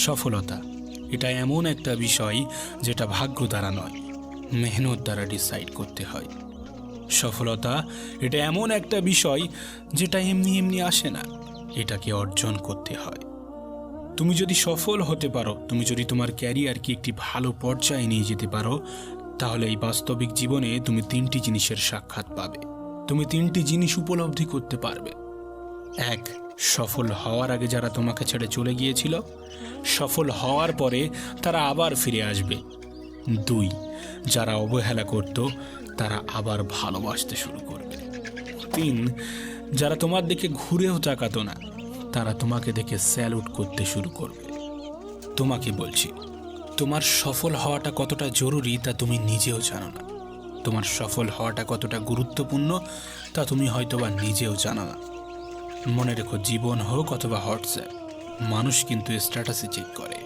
সফলতা এটা এমন একটা বিষয় যেটা ভাগ্য দ্বারা নয়, মেহনত দ্বারা ডিসাইড করতে হয়। সফলতা এটা এমন একটা বিষয় যেটা এমনি এমনি আসে না, এটাকে অর্জন করতে হয়। তুমি যদি সফল হতে পারো, তুমি যদি তোমার ক্যারিয়ারকে একটি ভালো পর্যায়ে নিয়ে যেতে পারো, তাহলে এই বাস্তবিক জীবনে তুমি 3টি জিনিসের সাক্ষাৎ পাবে। তুমি 3টি জিনিস উপলব্ধি করতে পারবে। 1, সফল হওয়ার আগে যারা তোমাকে ছেড়ে চলে গিয়েছিল, সফল হওয়ার পরে তারা আবার ফিরে আসবে। 2, যারা অবহেলা করত তারা আবার ভালোবাসতে শুরু করবে। 3, যারা তোমার দিকে ঘুরেও তাকাতো না, তারা তোমাকে দেখে স্যালুট করতে শুরু করবে। তোমাকে বলছি, তোমার সফল হওয়াটা কতটা জরুরি তা তুমি নিজেও জানো না। তোমার সফল হওয়াটা কতটা গুরুত্বপূর্ণ তা তুমি হয়তোবা নিজেও জানো না। মনে রেখো, জীবন হোক অথবা হোয়াটসঅ্যাপ, মানুষ কিন্তু স্ট্যাটাসে চেক করে।